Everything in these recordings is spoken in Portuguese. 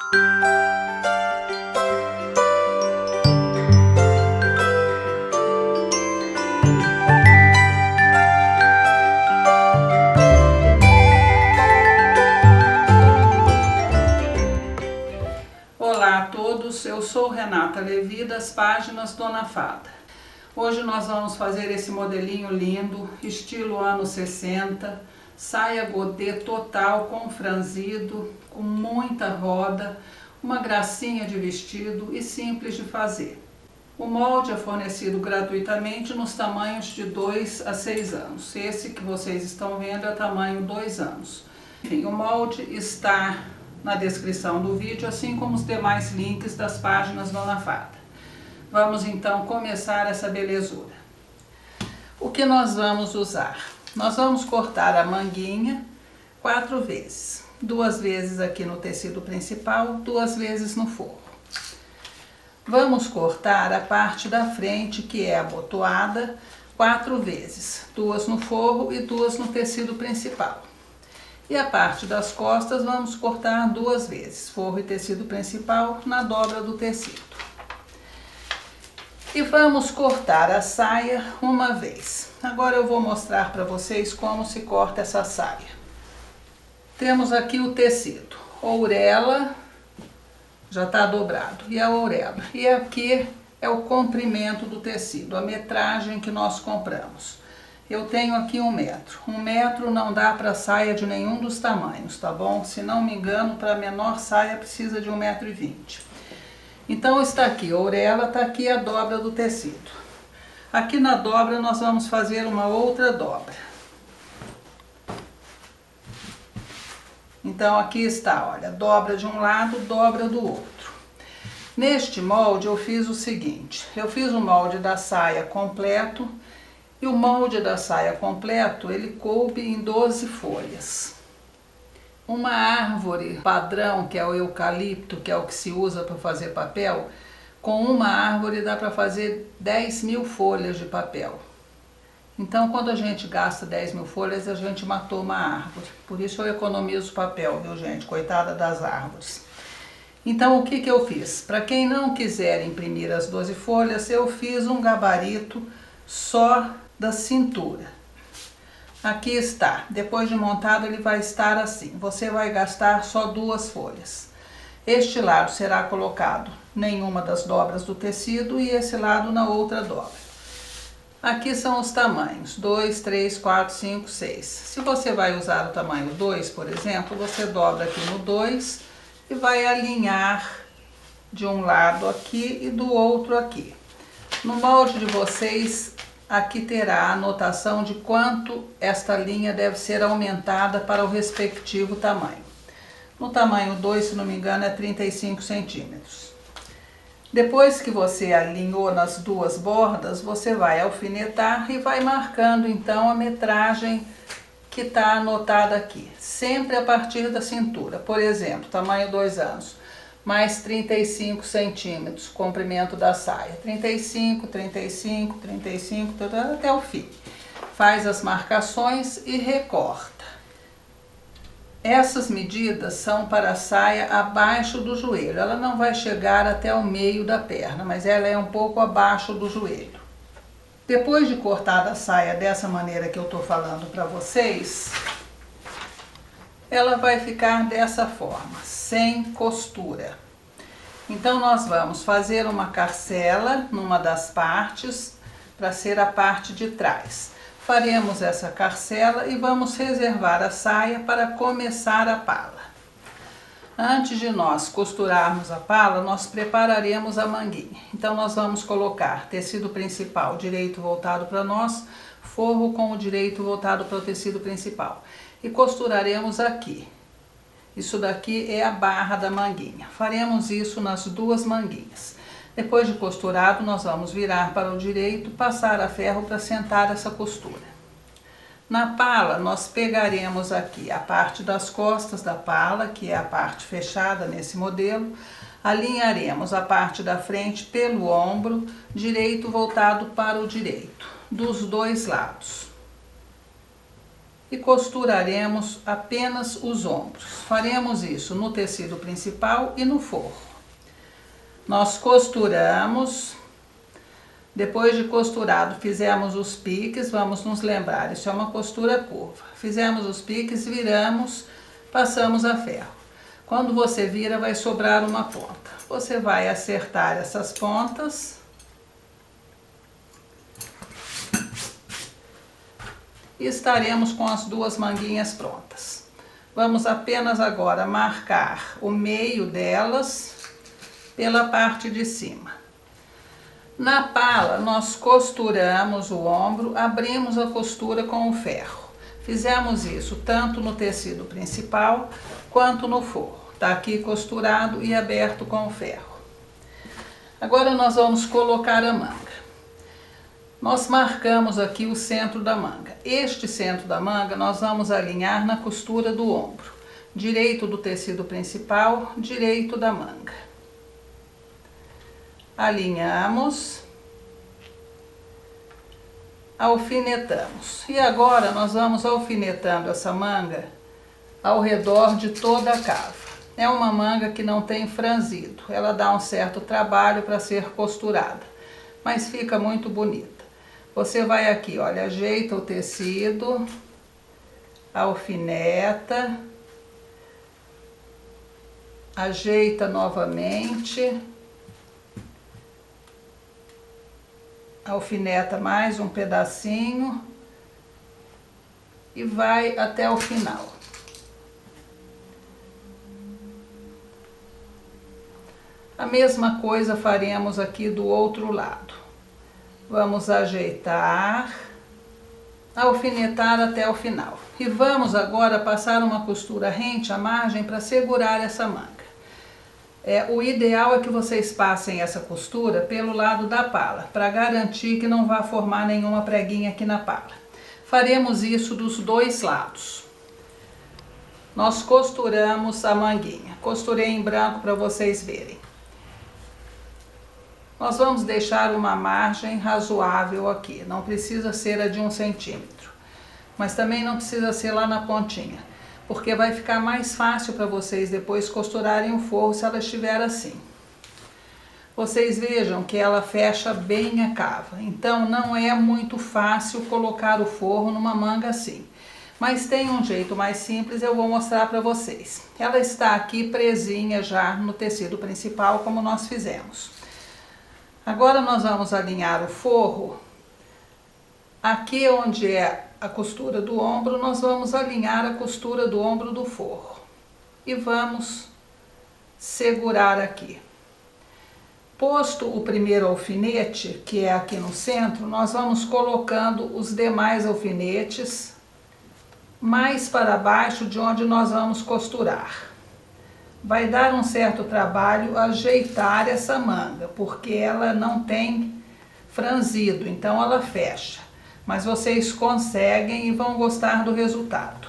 Olá a todos, eu sou Renata Levi das páginas Dona Fada. Hoje nós vamos fazer esse modelinho lindo, estilo anos 60, saia godê total com franzido, com muita roda, uma gracinha de vestido e simples de fazer. O molde é fornecido gratuitamente nos tamanhos de 2 a 6 anos. Esse que vocês estão vendo é tamanho 2 anos. Enfim, o molde está na descrição do vídeo, assim como os demais links das páginas Dona Fada. Vamos então começar essa belezura. O que nós vamos usar? Nós vamos cortar a manguinha 4 vezes. 2 vezes aqui no tecido principal, 2 vezes no forro. Vamos cortar a parte da frente, que é abotoada, 4 vezes. 2 no forro e 2 no tecido principal. E a parte das costas vamos cortar 2 vezes, forro e tecido principal na dobra do tecido. E vamos cortar a saia uma vez. Agora eu vou mostrar para vocês como se corta essa saia. Temos aqui o tecido, ourela, já está dobrado, e a ourela. E aqui é o comprimento do tecido, a metragem que nós compramos. Eu tenho aqui 1 metro. 1 metro não dá para saia de nenhum dos tamanhos, tá bom? Se não me engano, para a menor saia precisa de 1,20 m. Então está aqui, a orelha, está aqui a dobra do tecido. Aqui na dobra nós vamos fazer uma outra dobra. Então aqui está, olha, dobra de um lado, dobra do outro. Neste molde eu fiz o seguinte, eu fiz o molde da saia completo. E o molde da saia completo, ele coube em 12 folhas. Uma árvore padrão, que é o eucalipto, que é o que se usa para fazer papel, com uma árvore dá para fazer 10.000 folhas de papel. Então, quando a gente gasta 10.000 folhas, a gente matou uma árvore. Por isso eu economizo papel, viu, gente? Coitada das árvores. Então, o que eu fiz? Para quem não quiser imprimir as 12 folhas, eu fiz um gabarito só da cintura. Aqui está, depois de montado ele vai estar assim, você vai gastar só 2 folhas. Este lado será colocado nenhuma das dobras do tecido e esse lado na outra dobra. Aqui são os tamanhos, 2, 3, 4, 5, 6. Se você vai usar o tamanho 2, por exemplo, você dobra aqui no 2 e vai alinhar de um lado aqui e do outro aqui. No molde de vocês, aqui terá a anotação de quanto esta linha deve ser aumentada para o respectivo tamanho. No tamanho 2, se não me engano, é 35 centímetros. Depois que você alinhou nas 2 bordas, você vai alfinetar e vai marcando então a metragem que está anotada aqui. Sempre a partir da cintura. Por exemplo, tamanho 2 anos. Mais 35 centímetros, comprimento da saia, 35, 35, 35, até o fim. Faz as marcações e recorta. Essas medidas são para a saia abaixo do joelho. Ela não vai chegar até o meio da perna, mas ela é um pouco abaixo do joelho. Depois de cortada a saia dessa maneira que eu estou falando para vocês, ela vai ficar dessa forma, sem costura. Então nós vamos fazer uma carcela numa das partes, para ser a parte de trás. Faremos essa carcela e vamos reservar a saia para começar a pala. Antes de nós costurarmos a pala, nós prepararemos a manguinha. Então nós vamos colocar tecido principal direito voltado para nós, forro com o direito voltado para o tecido principal. E costuraremos aqui. Isso daqui é a barra da manguinha. Faremos isso nas 2 manguinhas. Depois de costurado, nós vamos virar para o direito, passar a ferro para sentar essa costura. Na pala, nós pegaremos aqui a parte das costas da pala, que é a parte fechada nesse modelo. Alinharemos a parte da frente pelo ombro, direito voltado para o direito, dos 2 lados. e costuraremos apenas os ombros. Faremos isso no tecido principal e no forro. Nós costuramos, depois de costurado, fizemos os piques, vamos nos lembrar, isso é uma costura curva. Fizemos os piques, viramos, passamos a ferro. Quando você vira, vai sobrar uma ponta. Você vai acertar essas pontas e estaremos com as duas manguinhas prontas. Vamos apenas agora marcar o meio delas pela parte de cima. Na pala, nós costuramos o ombro, abrimos a costura com o ferro. Fizemos isso tanto no tecido principal quanto no forro. Tá aqui costurado e aberto com o ferro. Agora nós vamos colocar a manga. Nós marcamos aqui o centro da manga. Este centro da manga nós vamos alinhar na costura do ombro. Direito do tecido principal, direito da manga. Alinhamos. Alfinetamos. E agora nós vamos alfinetando essa manga ao redor de toda a cava. É uma manga que não tem franzido. Ela dá um certo trabalho para ser costurada, mas fica muito bonita. Você vai aqui, olha, ajeita o tecido, alfineta, ajeita novamente, alfineta mais um pedacinho e vai até o final. A mesma coisa faremos aqui do outro lado. Vamos ajeitar, alfinetar até o final. E vamos agora passar uma costura rente à margem para segurar essa manga. O ideal é que vocês passem essa costura pelo lado da pala, para garantir que não vá formar nenhuma preguinha aqui na pala. Faremos isso dos dois lados. Nós costuramos a manguinha. Costurei em branco para vocês verem. Nós vamos deixar uma margem razoável aqui, não precisa ser a de 1 centímetro, mas também não precisa ser lá na pontinha, porque vai ficar mais fácil para vocês depois costurarem o forro se ela estiver assim. Vocês vejam que ela fecha bem a cava, então não é muito fácil colocar o forro numa manga assim. Mas tem um jeito mais simples, eu vou mostrar para vocês. Ela está aqui presinha já no tecido principal, como nós fizemos. Agora nós vamos alinhar o forro. Aqui onde é a costura do ombro, nós vamos alinhar a costura do ombro do forro. E vamos segurar aqui. Posto o primeiro alfinete, que é aqui no centro, nós vamos colocando os demais alfinetes mais para baixo de onde nós vamos costurar. Vai dar um certo trabalho ajeitar essa manga, porque ela não tem franzido, então ela fecha. Mas vocês conseguem e vão gostar do resultado.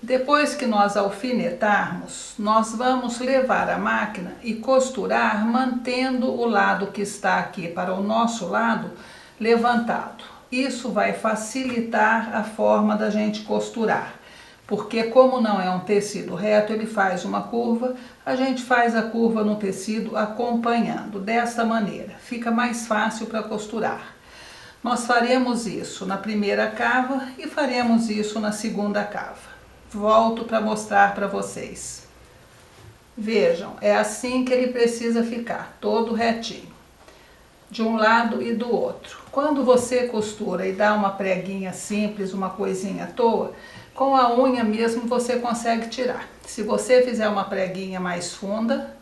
Depois que nós alfinetarmos, nós vamos levar a máquina e costurar mantendo o lado que está aqui para o nosso lado levantado. Isso vai facilitar a forma da gente costurar. Porque como não é um tecido reto, ele faz uma curva, a gente faz a curva no tecido acompanhando, desta maneira. Fica mais fácil para costurar. Nós faremos isso na primeira cava e faremos isso na segunda cava. Volto para mostrar para vocês. Vejam, é assim que ele precisa ficar, todo retinho, de um lado e do outro. Quando você costura e dá uma preguinha simples, uma coisinha à toa, com a unha mesmo você consegue tirar. Se você fizer uma preguinha mais funda,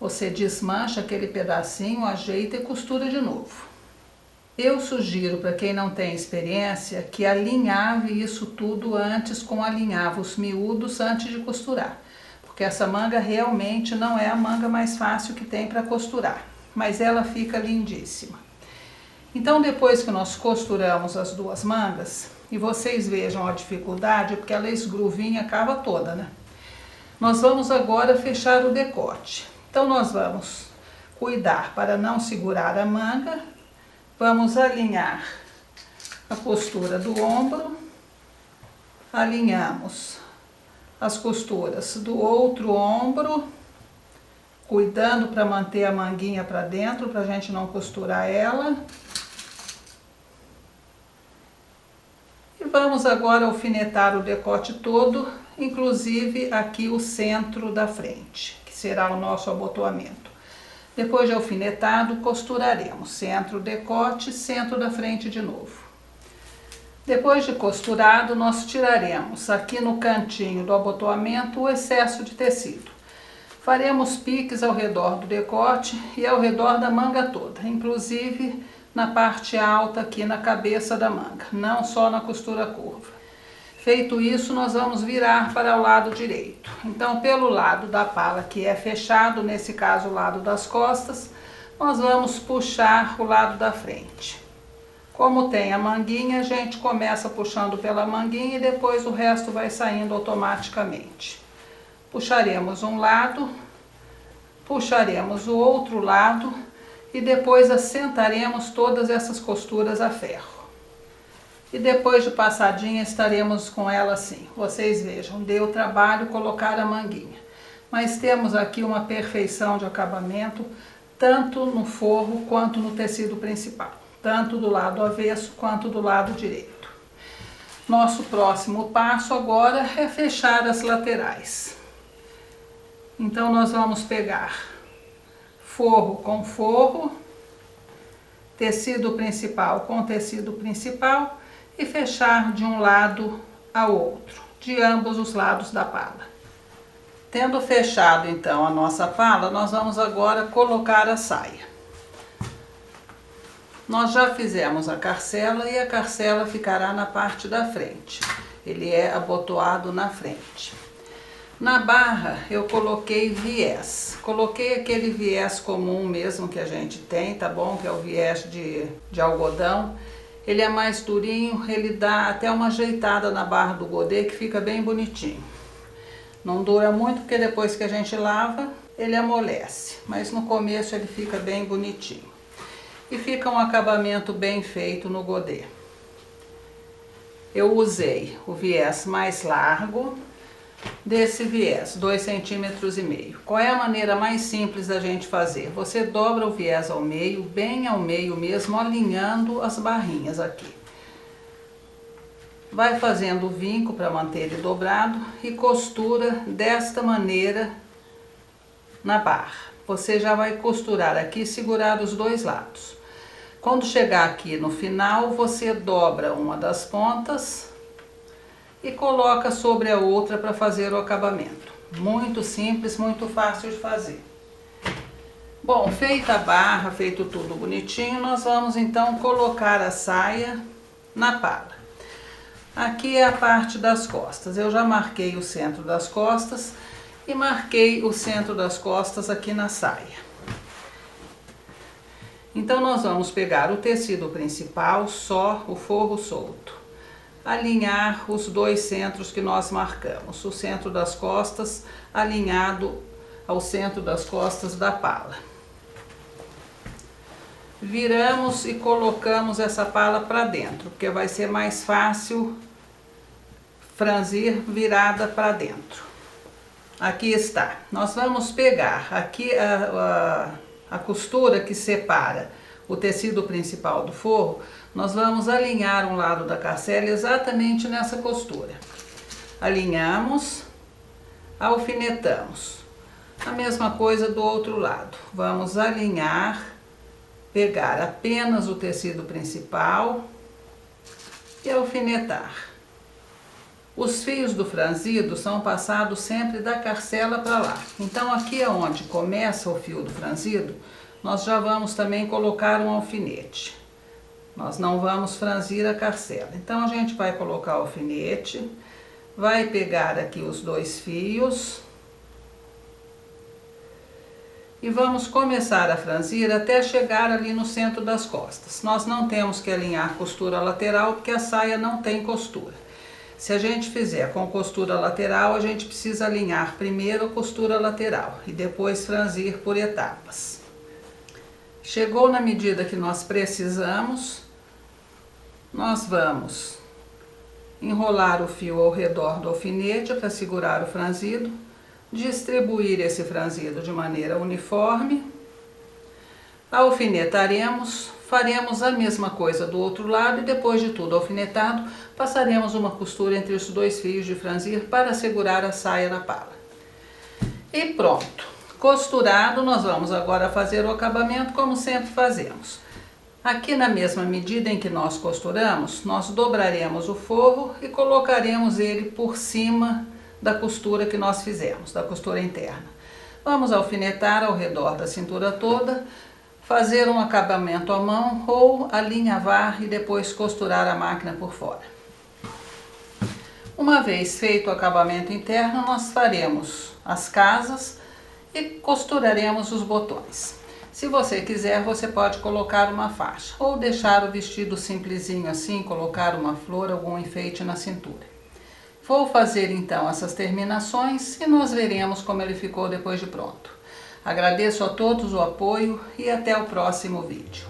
você desmancha aquele pedacinho, ajeita e costura de novo. Eu sugiro para quem não tem experiência que alinhave isso tudo antes com alinhavos miúdos antes de costurar. Porque essa manga realmente não é a manga mais fácil que tem para costurar, mas ela fica lindíssima. Então depois que nós costuramos as duas mangas, e vocês vejam a dificuldade, porque ela esgruvinha a cava toda, né? Nós vamos agora fechar o decote. Então nós vamos cuidar para não segurar a manga, vamos alinhar a costura do ombro alinhamos as costuras do outro ombro, cuidando para manter a manguinha para dentro, para a gente não costurar ela. E vamos agora alfinetar o decote todo, inclusive aqui o centro da frente, que será o nosso abotoamento. Depois de alfinetado, costuraremos centro, decote, centro da frente de novo. Depois de costurado, nós tiraremos aqui no cantinho do abotoamento o excesso de tecido. Faremos piques ao redor do decote e ao redor da manga toda, inclusive na parte alta aqui na cabeça da manga, não só na costura curva. Feito isso, nós vamos virar para o lado direito. Então, pelo lado da pala que é fechado, nesse caso o lado das costas, nós vamos puxar o lado da frente. Como tem a manguinha, a gente começa puxando pela manguinha e depois o resto vai saindo automaticamente. Puxaremos um lado, puxaremos o outro lado e depois assentaremos todas essas costuras a ferro. E depois de passadinha estaremos com ela assim. Vocês vejam, deu trabalho colocar a manguinha. Mas temos aqui uma perfeição de acabamento, tanto no forro quanto no tecido principal. Tanto do lado avesso quanto do lado direito. Nosso próximo passo agora é fechar as laterais. Então nós vamos pegar forro com forro, tecido principal com tecido principal e fechar de um lado ao outro, de ambos os lados da pala. Tendo fechado então a nossa pala, nós vamos agora colocar a saia. Nós já fizemos a carcela e a carcela ficará na parte da frente. Ele é abotoado na frente. Na barra eu coloquei viés. Coloquei aquele viés comum mesmo que a gente tem, tá bom? Que é o viés de algodão. Ele é mais durinho, ele dá até uma ajeitada na barra do godê que fica bem bonitinho. Não dura muito porque depois que a gente lava, ele amolece. Mas no começo ele fica bem bonitinho. E fica um acabamento bem feito no godê. Eu usei o viés mais largo desse viés, 2,5 cm. Qual é a maneira mais simples da gente fazer? Você dobra o viés ao meio, bem ao meio mesmo, alinhando as barrinhas aqui. Vai fazendo o vinco para manter ele dobrado e costura desta maneira na barra. Você já vai costurar aqui, segurar os dois lados. Quando chegar aqui no final, você dobra uma das pontas e coloca sobre a outra para fazer o acabamento. Muito simples, muito fácil de fazer. Bom, feita a barra, feito tudo bonitinho, nós vamos então colocar a saia na pala. Aqui é a parte das costas. Eu já marquei o centro das costas e marquei o centro das costas aqui na saia. Então nós vamos pegar o tecido principal, só o forro solto. Alinhar os dois centros que nós marcamos, o centro das costas alinhado ao centro das costas da pala. Viramos e colocamos essa pala para dentro, porque vai ser mais fácil franzir virada para dentro. Aqui está. Nós vamos pegar aqui a costura que separa o tecido principal do forro, nós vamos alinhar um lado da carcela exatamente nessa costura. Alinhamos, alfinetamos. A mesma coisa do outro lado. Vamos alinhar, pegar apenas o tecido principal e alfinetar. Os fios do franzido são passados sempre da carcela para lá. Então aqui é onde começa o fio do franzido, nós já vamos também colocar um alfinete. Nós não vamos franzir a carcela. Então a gente vai colocar o alfinete, vai pegar aqui os dois fios e vamos começar a franzir até chegar ali no centro das costas. Nós não temos que alinhar costura lateral porque a saia não tem costura. Se a gente fizer com costura lateral, a gente precisa alinhar primeiro a costura lateral e depois franzir por etapas. Chegou na medida que nós precisamos, nós vamos enrolar o fio ao redor do alfinete para segurar o franzido, distribuir esse franzido de maneira uniforme, alfinetaremos, faremos a mesma coisa do outro lado e depois de tudo alfinetado, passaremos uma costura entre os dois fios de franzir para segurar a saia na pala. E pronto! Costurado, nós vamos agora fazer o acabamento como sempre fazemos. Aqui na mesma medida em que nós costuramos, nós dobraremos o forro e colocaremos ele por cima da costura que nós fizemos, da costura interna. Vamos alfinetar ao redor da cintura toda, fazer um acabamento à mão ou alinhavar e depois costurar a máquina por fora. Uma vez feito o acabamento interno, nós faremos as casas e costuraremos os botões. Se você quiser, você pode colocar uma faixa ou deixar o vestido simplesinho assim, colocar uma flor, algum enfeite na cintura. Vou fazer então essas terminações e nós veremos como ele ficou depois de pronto. Agradeço a todos o apoio e até o próximo vídeo.